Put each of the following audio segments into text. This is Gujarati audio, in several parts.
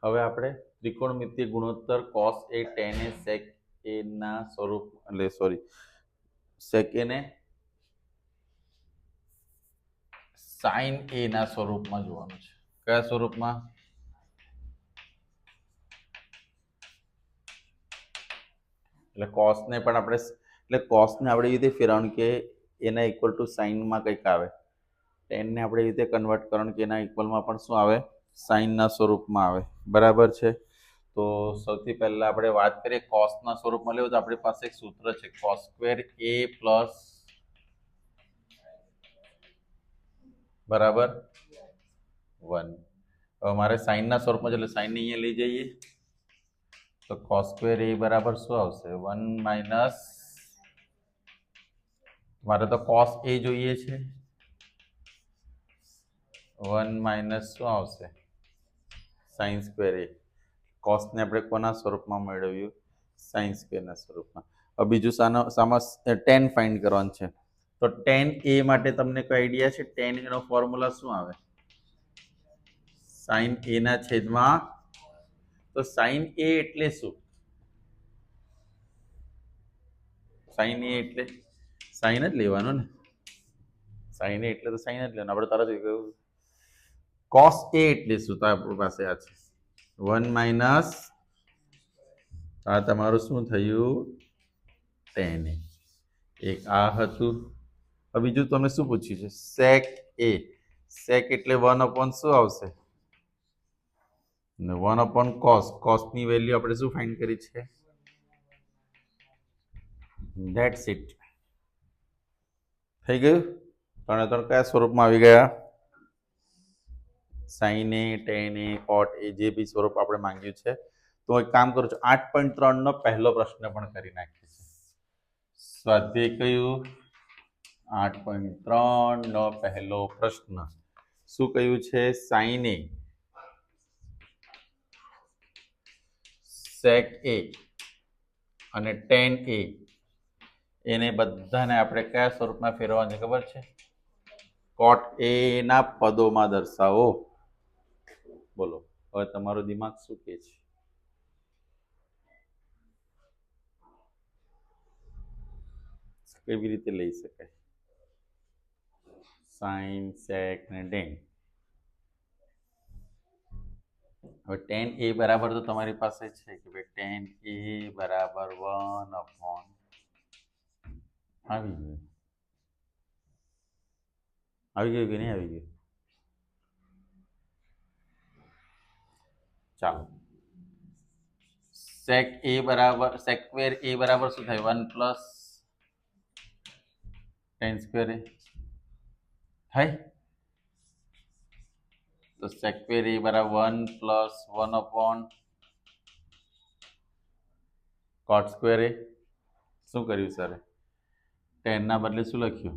હવે આપણે ત્રિકોણમિતિય ગુણોત્તર cos a tan a sec a ના સ્વરૂપ એટલે સોરી sec a ને sin a ના સ્વરૂપમાં જોવાનું છે. કયા સ્વરૂપમાં? એટલે cos ને પણ આપણે એટલે cos ને આપણે એ રીતે ફેરવવાનું કે એના ઇક્વલ ટુ sin માં કંઈક આવે. tan ને આપણે એ રીતે કન્વર્ટ કરવાનું કે એના ઇક્વલમાં પણ શું આવે? sin ના સ્વરૂપમાં આવે. બરાબર છે. તો સૌથી પહેલા આપણે વાત કરીએ cos ના સ્વરૂપમાં લેવું તો આપણી પાસે એક સૂત્ર છે cos સ્ક્વેર a પ્લસ બરાબર 1. હવે મારે sin ના સ્વરૂપમાં એટલે sin ને અહીંયા લઈ જઈએ તો cos સ્ક્વેર a બરાબર શું આવશે? 1 માઇનસ મારે તો cos a જોઈએ છે 1 માઇનસ શું આવશે? sin square a. cos ને આપણે કોના સ્વરૂપમાં મેળવ્યું? sin સ્ક્વેર ના સ્વરૂપમાં. હવે બીજું સામાં tan ફાઇન્ડ કરવાનું છે. તો tan a માટે તમને કોઈ આઈડિયા છે? tan a નો ફોર્મ્યુલા શું આવે? sin a ના છેદમાં તો sin a એટલે શું? sin a એટલે sin જ લેવાનો ને. sin a એટલે તો sin જ લેવાનો. આપણે તરત કહ્યું cos a એટલે શું? તો આપણી પાસે આ છે 1 માઇનસ આ તમારું શું થયું? tan a. એક આ હતું. હવે બીજું તમને શું પૂછ્યું છે? sec a. sec એટલે 1 શું આવશે? 1 cos. cos ની વેલ્યુ આપણે શું ફાઇન્ડ કરી છે? That's it. થઈ ગયું? ત્રણે ત્રણ કયા સ્વરૂપમાં આવી ગયા? sin a, tan a, cot a જે બી સ્વરૂપ આપણે માંગ્યું છે. તો એક કામ કરું છું 8.3 નો પહેલો પ્રશ્ન પણ કરી નાખીએ છીએ. સ્વાધ્યાય કયું? 8.3 નો પહેલો પ્રશ્ન શું કહ્યું છે? sin a sec a અને tan a એને બધાને આપણે કયા સ્વરૂપમાં ફેરવવાનું છે ખબર છે? cot a ના પદોમાં દર્શાવો. બોલો હવે તમારું દિમાગ શું કહે છે? કેવી રીતે લઈ શકાય? sin sec અને tan. હવે tan a બરાબર તો તમારી પાસે છે કે ભાઈ tan a બરાબર 1 અપોન આવી ગયું કે નહીં આવી ગયું? ચાલો sec a બરાબર sec સ્ક્વેર a બરાબર શું થાય? 1 પ્લસ tan સ્ક્વેર a થાય. તો sec સ્ક્વેર a બરાબર 1 plus 1 upon cot square a. શું કર્યું સર? tan ના બદલે શું લખ્યું?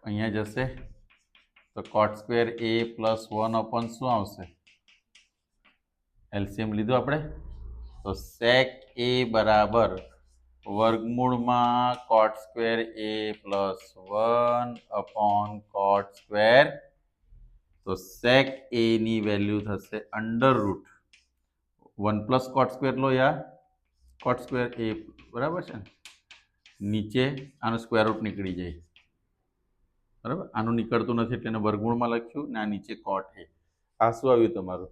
અહીંયા જશે તો cot square a plus 1 upon શું આવશે? એલસીએમ લીધું આપણે તો sec a બરાબર વર્ગમૂળમાં cot square a plus 1 upon cot square. તો sec a ની વેલ્યુ થશે under root 1 plus cot square લો યાર. cot સ્ક્વેર a બરાબર છે ને? નીચે આનો સ્ક્વેર રૂટ નીકળી જાય બરાબર. આનું નીકળતું નથી એટલે એને વર્ગમૂળમાં લખ્યું ને આ નીચે cot a. આ શું આવ્યું તમારું?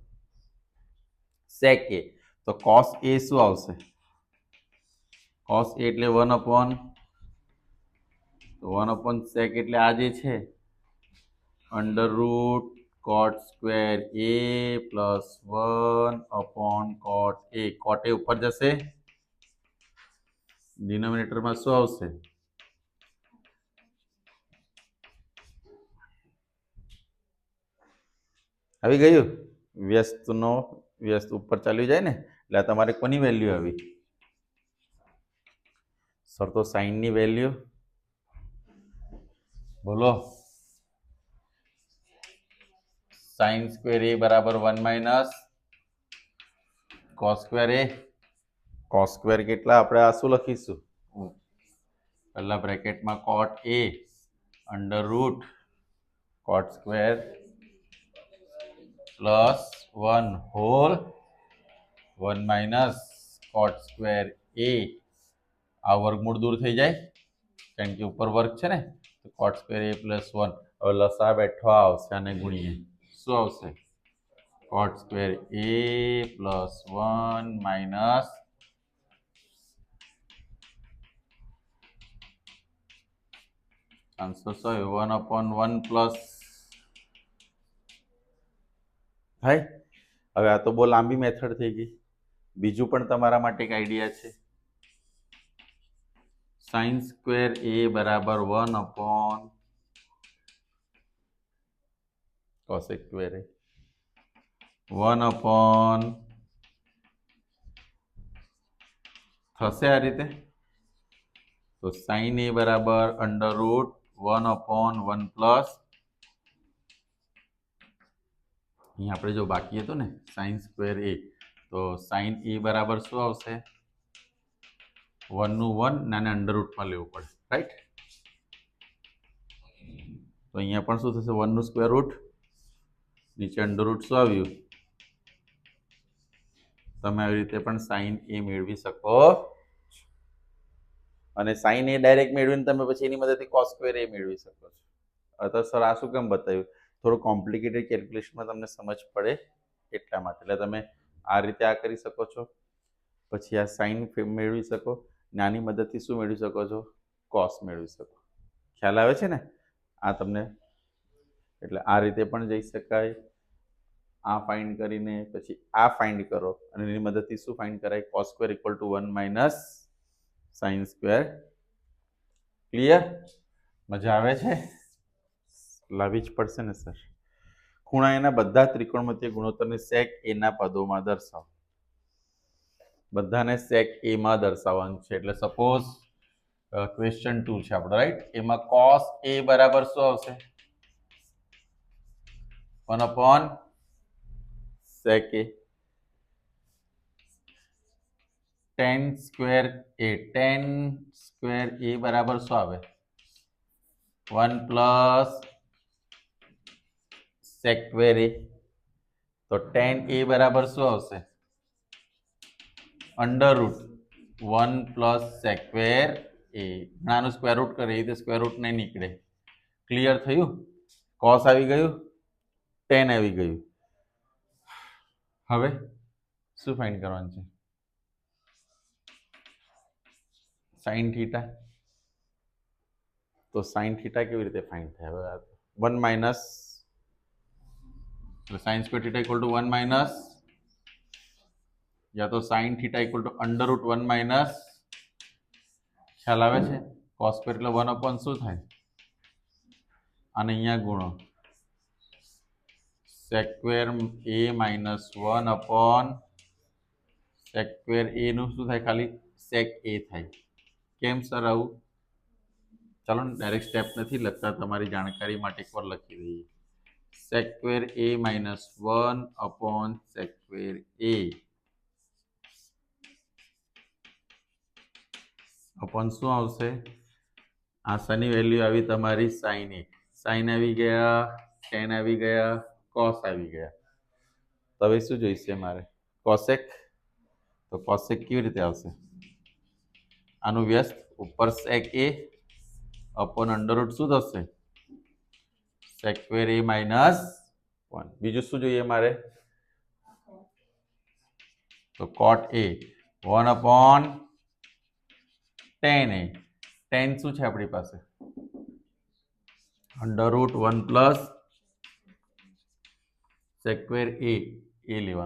sec a. તો cos a શું આવશે? cos a એટલે 1 અપોન sec એટલે આ જે છે under root cot square a plus 1 upon cot a. cot a ઉપર જશે ડિનોમિનેટરમાં શું આવશે? આવી ગયું? વ્યસ્ત ઉપર ચાલ્યું જાય ને એટલે તમારે કોની વેલ્યુ આવી? સર તો સાઈન ની વેલ્યુ બોલો. સાइन स्क्वेर ए बराबर 1 minus cos square a. cos square કેટલા આપણે આ શું લખીશું? પહેલા બ્રેકેટમાં cot a under root cot square plus 1 whole 1 minus cot square a આ વર્ગમૂળ દૂર થઈ જાય કારણ કે ઉપર વર્ગ છે ને તો કોટ સ્ક્વેર એ પ્લસ 1 હવે લસા બેઠો આવશે અને ગુણીએ શું આવશે કોટ સ્ક્વેર એ પ્લસ 1 માઇનસ આન્સર શું આવ્યો 1/1 પ્લસ થાય હવે આ તો બહુ લાંબી મેથડ થઈ ગઈ બીજું પણ તમારા માટે એક આઈડિયા છે સાઇન સ્ક્વેર એ બરાબર 1 કોસેક સ્ક્વેર એ 1 થશે આ રીતે તો સાઇન એ બરાબર અંડર રૂટ 1/1 પ્લસ અહીંયા આપણે જો બાકી હતું ને સાઇન સ્ક્વેર એ તો સાઇન એ બરાબર શું આવશે 1 નું 1 નાને અંડર રૂટમાં લેવું પડે રાઈટ તો અહીંયા પણ શું થશે 1 નું સ્ક્વેર રૂટ નીચે અંડર રૂટ શું આવ્યું તમે આવી રીતે પણ સાઇન એ મેળવી શકો અને સાઇન એ ડાયરેક્ટ મેળવીને તમે પછી એની મદદથી કોસ સ્ક્વેર એ મેળવી શકો છો તો સર આ શું કેમ બતાવ્યું થોડું કોમ્પ્લિકેટેડ કેલ્ક્યુલેશનમાં તમને સમજ પડે એટલા માટે એટલે તમે આ રીતે આ કરી શકો છો પછી આ સાઇન મેળવી શકો નાની મદદથી શું મેળવી શકો છો કોસ મેળવી શકો ખ્યાલ આવે છે ને આ તમને એટલે આ રીતે પણ જઈ શકાય આ ફાઇન્ડ કરીને પછી આ ફાઇન્ડ કરો અને એની મદદથી શું ફાઇન્ડ કરાય cos square equal to 1 minus sine square clear મજા આવે છે લાવવી જ પડશે ને સર ખૂણા એના બધા ત્રિકોણમિતિય ગુણોત્તરને સેક એના પદોમાં દર્શાવો બધાને સેક એમાં દર્શાવવાનું છે એટલે સપોઝ ક્વેશ્ચન 2 છે આપણો રાઈટ એમાં કોસ એ બરાબર શું આવશે 1 sec a tan square a બરાબર શું આવે 1 પ્લસ sec square a તો tan a બરાબર શું આવશે under root 1 plus sec square a નાનું સ્ક્વેર રૂટ કરીએ તો સ્ક્વેર રૂટ નહીં નીકળે ક્લિયર થયું cos આવી ગયું tan આવી ગયું હવે શું ફાઇન્ડ કરવાનું છે સાઇન થીટા તો સાઇન થીટા કેવી રીતે ફાઇન્ડ થાય હવે 1 minus sine square theta equal to 1 minus યા તો sine theta equal to under root 1 minus ખ્યાલ આવે છે કોસ સ્ક્વેર એટલે 1 શું થાય અને અહીંયા ગુણો sec square a minus 1 sec square a નું શું થાય ખાલી sec a થાય કેમ સર આવું ચાલો ને ડાયરેક્ટ સ્ટેપ નથી લખતા તમારી જાણકારી માટે એકવાર લખી દઈએ sec square a minus 1 sec square a upon શું આવશે આ શની વેલ્યુ આવી તમારી સાઇન એ સાઇન આવી ગયા tan આવી ગયા cos આવી ગયા તો હવે શું જોઈશે મારે cosec તો cosec કેવી રીતે આવશે આનું વ્યસ્ત ઉપર sec a upon under route શું થશે sec square a minus 1 બીજું શું જોઈએ મારે તો cot a 1 tan a tan શું છે આપણી પાસે under root 1 plus sec square a લેવાનું